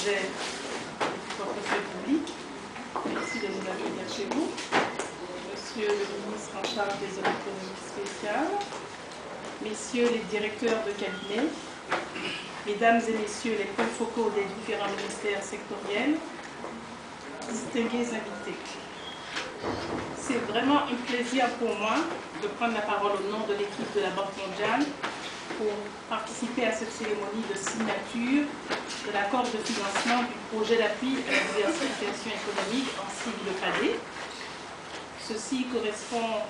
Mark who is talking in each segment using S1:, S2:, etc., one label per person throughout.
S1: projet du portefeuille public. Merci de nous accueillir chez vous. Monsieur le ministre en charge des zones économiques spéciales, messieurs les directeurs de cabinet, mesdames et messieurs les points focaux des différents ministères sectoriels, distingués invités. C'est vraiment un plaisir pour moi de prendre la parole au nom de l'équipe de la Banque mondiale pour participer à cette cérémonie de signature de l'accord de financement du projet d'appui à la diversification économique en sigle PADE. Ceci correspond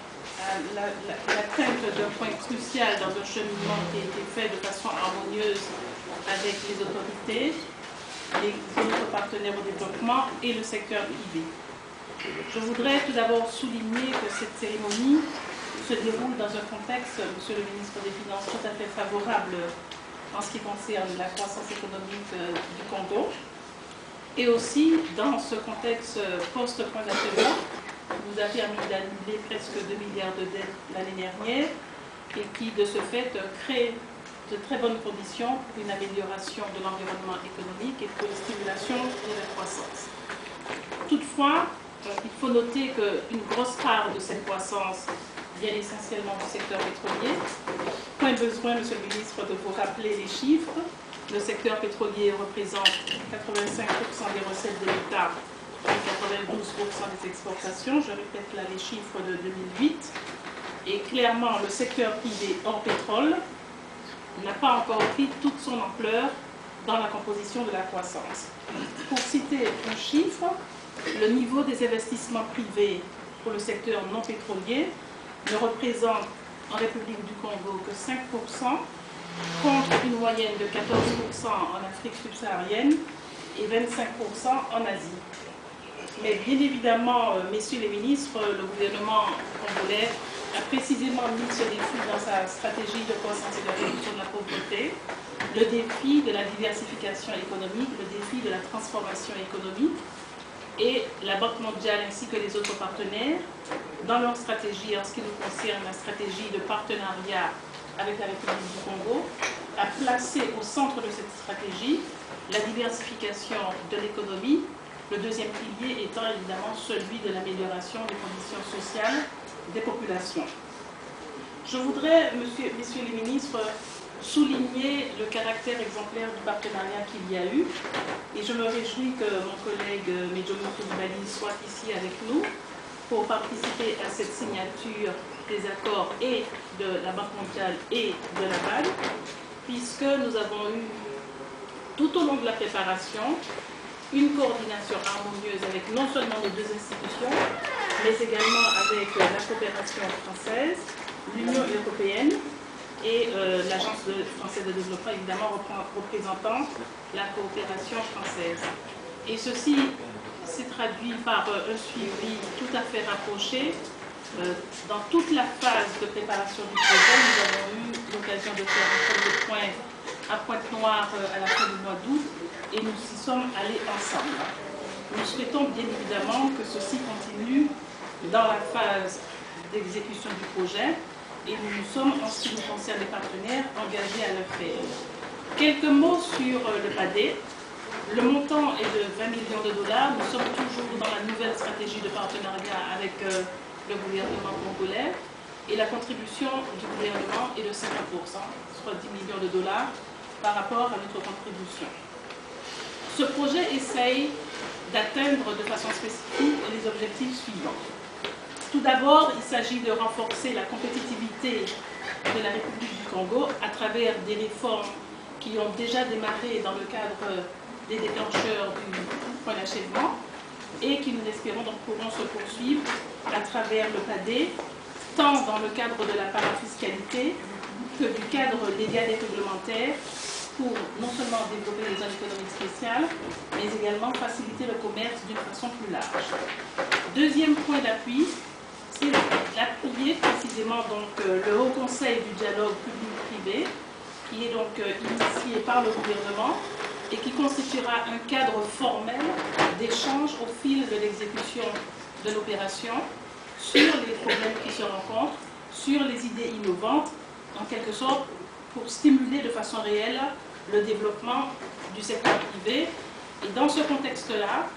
S1: à l'atteinte d'un point crucial dans un cheminement qui a été fait de façon harmonieuse avec les autorités, les autres partenaires au développement et le secteur privé. Je voudrais tout d'abord souligner que cette cérémonie se déroule dans un contexte, Monsieur le ministre des Finances, tout à fait favorable en ce qui concerne la croissance économique du Congo, et aussi dans ce contexte post-point d'achèvement qui nous a permis d'annuler presque 2 milliards de dettes l'année dernière et qui, de ce fait, crée de très bonnes conditions pour une amélioration de l'environnement économique et pour une stimulation de la croissance. Toutefois, il faut noter qu'une grosse part de cette croissance vient essentiellement du secteur pétrolier. Point besoin, Monsieur le ministre, de vous rappeler les chiffres. Le secteur pétrolier représente 85% des recettes de l'État et 92% des exportations. Je répète là les chiffres de 2008. Et clairement, le secteur privé hors pétrole n'a pas encore pris toute son ampleur dans la composition de la croissance. Pour citer un chiffre, le niveau des investissements privés pour le secteur non pétrolier ne représente en République du Congo que 5%, contre une moyenne de 14% en Afrique subsaharienne et 25% en Asie. Mais bien évidemment, messieurs les ministres, le gouvernement congolais a précisément mis ce défi dans sa stratégie de croissance et de réduction de la pauvreté, le défi de la diversification économique, le défi de la transformation économique. Et la Banque mondiale ainsi que les autres partenaires, dans leur stratégie en ce qui nous concerne, la stratégie de partenariat avec la République du Congo, a placé au centre de cette stratégie la diversification de l'économie, le deuxième pilier étant évidemment celui de l'amélioration des conditions sociales des populations. Je voudrais, messieurs les ministres, souligner le caractère exemplaire du partenariat qu'il y a eu, et je me réjouis que mon collègue Medjomi Koulibaly soit ici avec nous pour participer à cette signature des accords et de la Banque mondiale et de la BAD, puisque nous avons eu tout au long de la préparation une coordination harmonieuse avec non seulement nos deux institutions, mais également avec la coopération française, l'Union européenne et l'Agence française de développement, évidemment représentant la coopération française. Et ceci s'est traduit par un suivi tout à fait rapproché. Dans toute la phase de préparation du projet, nous avons eu l'occasion de faire un premier point à Pointe-Noire à la fin du mois d'août et nous y sommes allés ensemble. Nous souhaitons bien évidemment que ceci continue dans la phase d'exécution du projet et nous sommes, en ce qui nous concerne les partenaires, engagés à le faire. Quelques mots sur le PADE. Le montant est de 20 millions de dollars. Nous sommes toujours dans la nouvelle stratégie de partenariat avec le gouvernement congolais et la contribution du gouvernement est de 50%, soit 10 millions de dollars par rapport à notre contribution. Ce projet essaye d'atteindre de façon spécifique les objectifs suivants. Tout d'abord, il s'agit de renforcer la compétitivité de la République du Congo à travers des réformes qui ont déjà démarré dans le cadre des déclencheurs du point d'achèvement et qui, nous l'espérons, pourront se poursuivre à travers le PADE, tant dans le cadre de la parafiscalité que du cadre légal et réglementaire pour non seulement développer les zones économiques spéciales, mais également faciliter le commerce d'une façon plus large. Deuxième point d'appui, c'est d'appuyer précisément le Haut Conseil du dialogue public-privé, qui est donc initié par le gouvernement et qui constituera un cadre formel d'échange au fil de l'exécution de l'opération sur les problèmes qui se rencontrent, sur les idées innovantes, en quelque sorte pour stimuler de façon réelle le développement du secteur privé Et dans ce contexte-là,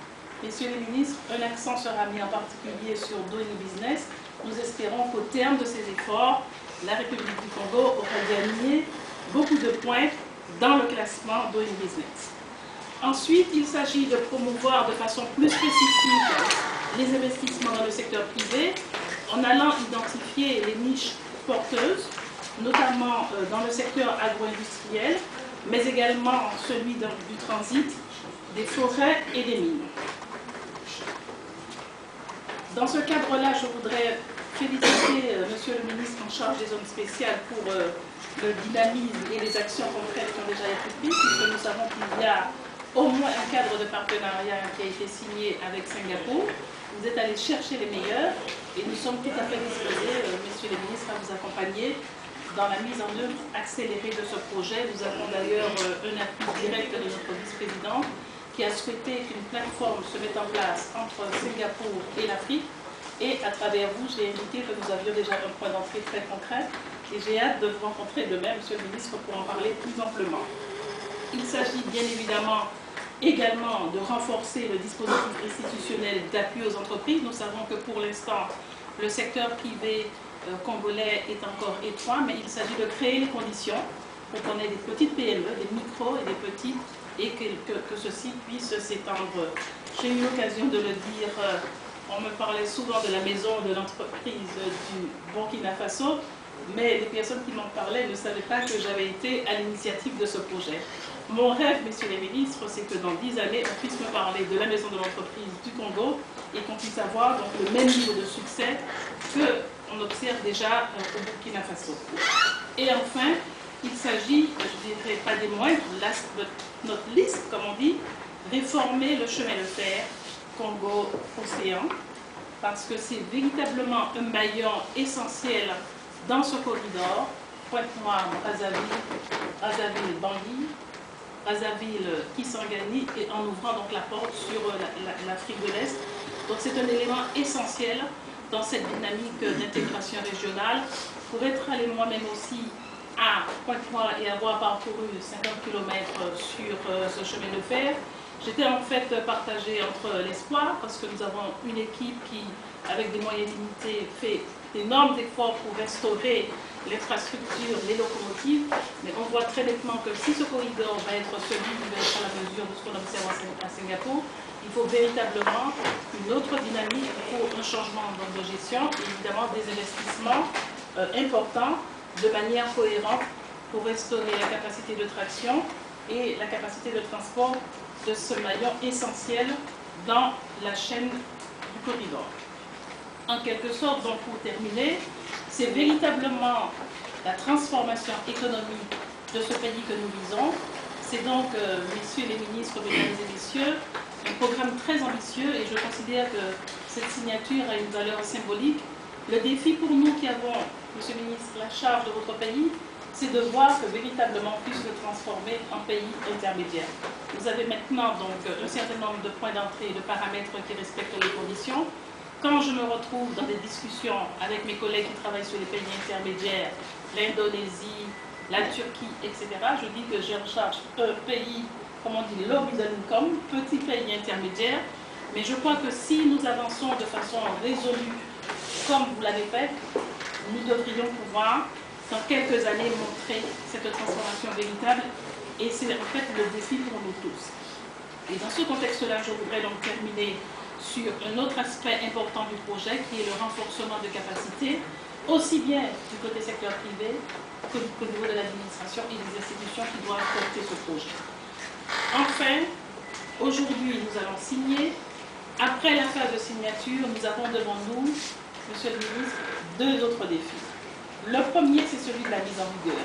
S1: messieurs les ministres, un accent sera mis en particulier sur Doing Business. Nous espérons qu'au terme de ces efforts, la République du Congo aura gagné beaucoup de points dans le classement Doing Business. Ensuite, il s'agit de promouvoir de façon plus spécifique les investissements dans le secteur privé en allant identifier les niches porteuses, notamment dans le secteur agro-industriel, mais également celui du transit, des forêts et des mines. Dans ce cadre-là, je voudrais féliciter Monsieur le ministre en charge des zones spéciales pour le dynamisme et les actions concrètes qui ont déjà été prises, puisque nous savons qu'il y a au moins un cadre de partenariat qui a été signé avec Singapour. Vous êtes allés chercher les meilleurs et nous sommes tout à fait disposés, messieurs les ministres, à vous accompagner dans la mise en œuvre accélérée de ce projet. Nous avons d'ailleurs un appui direct de notre vice-président qui a souhaité qu'une plateforme se mette en place entre Singapour et l'Afrique. Et à travers vous, j'ai indiqué que nous avions déjà un point d'entrée très concret et j'ai hâte de vous rencontrer demain, monsieur le ministre, pour en parler plus amplement. Il s'agit bien évidemment également de renforcer le dispositif institutionnel d'appui aux entreprises. Nous savons que pour l'instant, le secteur privé congolais est encore étroit, mais il s'agit de créer les conditions pour qu'on ait des petites PME, des micros et des petites, et que ceci puisse s'étendre. J'ai eu l'occasion de le dire, on me parlait souvent de la maison de l'entreprise du Burkina Faso, mais les personnes qui m'en parlaient ne savaient pas que j'avais été à l'initiative de ce projet. Mon rêve, messieurs les ministres, c'est que dans 10 années, on puisse me parler de la maison de l'entreprise du Congo et qu'on puisse avoir donc le même niveau de succès qu'on observe déjà au Burkina Faso. Et enfin, il s'agit, je ne dirais pas des moindres, notre liste, comme on dit, réformer le chemin de fer Congo-Océan, parce que c'est véritablement un maillon essentiel dans ce corridor, Pointe-Noire, Brazzaville-Bangui, Brazzaville-Kisangani, et en ouvrant donc la porte sur l'Afrique de l'Est. Donc c'est un élément essentiel dans cette dynamique d'intégration régionale. Pour être allé moi-même aussi à Pointe-Noire et avoir parcouru 50 km sur ce chemin de fer, j'étais en fait partagée entre l'espoir, parce que nous avons une équipe qui, avec des moyens limités, fait d'énormes efforts pour restaurer l'infrastructure, les locomotives, mais on voit très nettement que si ce corridor va être celui qui va être à la mesure de ce qu'on observe à Singapour, il faut véritablement une autre dynamique, il faut un changement de gestion et évidemment des investissements importants de manière cohérente pour restaurer la capacité de traction et la capacité de transport de ce maillon essentiel dans la chaîne du corridor. En quelque sorte, donc pour terminer, c'est véritablement la transformation économique de ce pays que nous visons. C'est donc, messieurs les ministres, mesdames et messieurs, un programme très ambitieux et je considère que cette signature a une valeur symbolique. Le défi pour nous qui avons, monsieur le ministre, la charge de votre pays, c'est de voir que véritablement on puisse le transformer en pays intermédiaire. Vous avez maintenant donc un certain nombre de points d'entrée, de paramètres qui respectent les conditions. Quand je me retrouve dans des discussions avec mes collègues qui travaillent sur les pays intermédiaires, l'Indonésie, la Turquie, etc., je dis que j'ai en charge un pays, comme on dit, low middle income, petit pays intermédiaire, mais je crois que si nous avançons de façon résolue, comme vous l'avez fait, nous devrions pouvoir, dans quelques années, montrer cette transformation véritable, et c'est en fait le défi pour nous tous. Et dans ce contexte-là, je voudrais donc terminer sur un autre aspect important du projet, qui est le renforcement de capacités, aussi bien du côté secteur privé qu'au niveau de l'administration et des institutions qui doivent porter ce projet. Enfin, aujourd'hui, nous allons signer. Après la phase de signature, nous avons devant nous, monsieur le ministre, deux autres défis. Le premier, c'est celui de la mise en vigueur.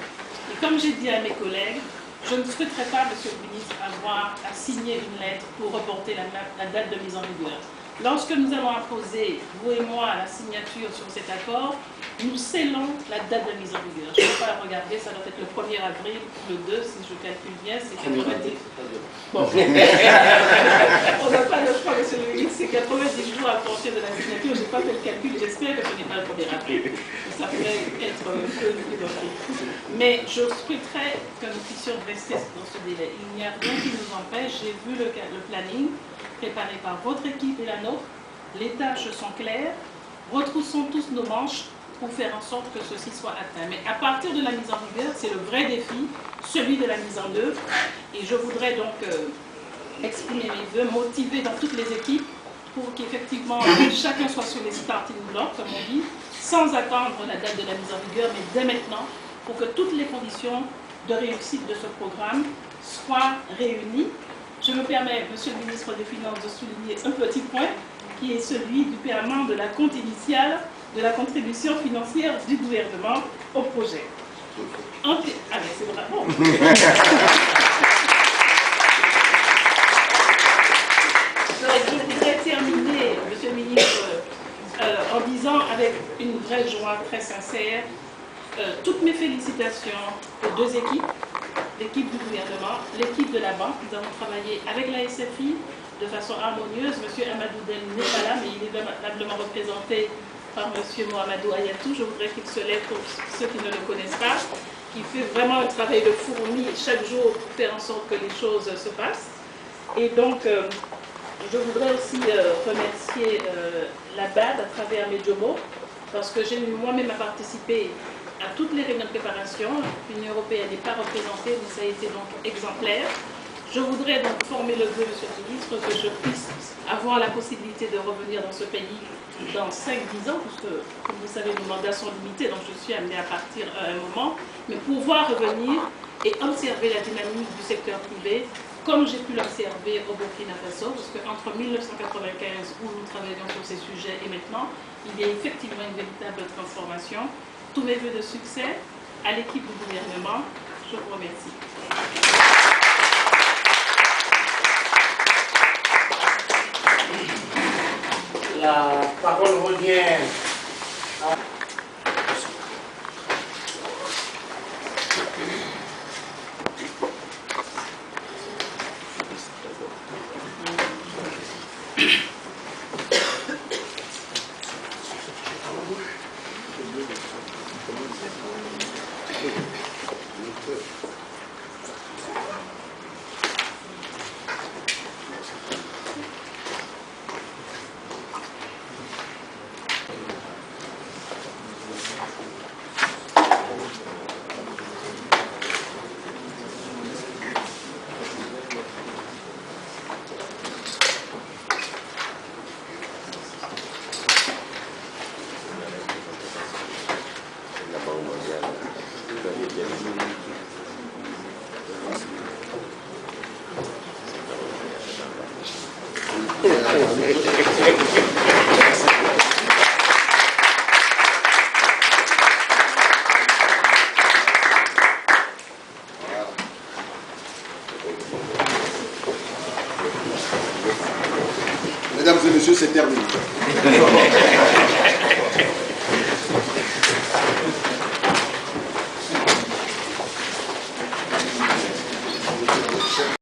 S1: Et comme j'ai dit à mes collègues, je ne souhaiterais pas, monsieur le ministre, avoir à signer une lettre pour reporter la date de mise en vigueur. Lorsque nous allons apposer, vous et moi, la signature sur cet accord, nous scellons la date de mise en vigueur. Je ne veux pas la regarder, ça doit être le 1er avril, le 2, si je calcule bien, c'est 90. Bon. On n'a pas le choix, monsieur le ministre, c'est 90 jours à partir de la signature. Je n'ai pas fait le calcul, j'espère que ce n'est pas le 1er avril. Ça pourrait être un peu bloqué. Mais je souhaiterais que nous puissions rester dans ce délai. Il n'y a rien qui nous empêche. J'ai vu le planning préparé par votre équipe et la nôtre. Les tâches sont claires. Retroussons tous nos manches pour faire en sorte que ceci soit atteint. Mais à partir de la mise en vigueur, c'est le vrai défi, celui de la mise en œuvre. Et je voudrais donc exprimer mes vœux, motiver dans toutes les équipes pour qu'effectivement chacun soit sur les starting blocks, comme on dit, sans attendre la date de la mise en vigueur, mais dès maintenant, pour que toutes les conditions de réussite de ce programme soient réunies. Je me permets, Monsieur le ministre des Finances, de souligner un petit point, qui est celui du paiement de la compte initiale de la contribution financière du gouvernement au projet. Ah mais c'est bravo. Je voudrais terminer, Monsieur le ministre, en disant avec une vraie joie très sincère toutes mes félicitations aux deux équipes, l'équipe du gouvernement, l'équipe de la banque. Nous avons travaillé avec la SFI de façon harmonieuse. Monsieur Amadou Dem n'est pas là, mais il est aimablement représenté par Monsieur Mohamedou Ayatou. Je voudrais qu'il se lève pour ceux qui ne le connaissent pas, qui fait vraiment un travail de fourmi chaque jour pour faire en sorte que les choses se passent. Et donc, je voudrais aussi remercier la BAD à travers Medjomo, parce que j'ai eu moi-même à participer à toutes les réunions de préparation. L'Union européenne n'est pas représentée, mais ça a été donc exemplaire. Je voudrais donc former le vœu, Monsieur le ministre, que je puisse avoir la possibilité de revenir dans ce pays dans 5-10 ans, puisque, comme vous savez, nos mandats sont limités, donc je suis amenée à partir à un moment, mais pouvoir revenir et observer la dynamique du secteur privé, comme j'ai pu l'observer au Burkina Faso, parce qu'entre 1995, où nous travaillons sur ces sujets, et maintenant, il y a effectivement une véritable transformation. Tous mes vœux de succès à l'équipe du gouvernement. Je vous remercie.
S2: La parole revient à...
S3: Mesdames et messieurs, c'est terminé.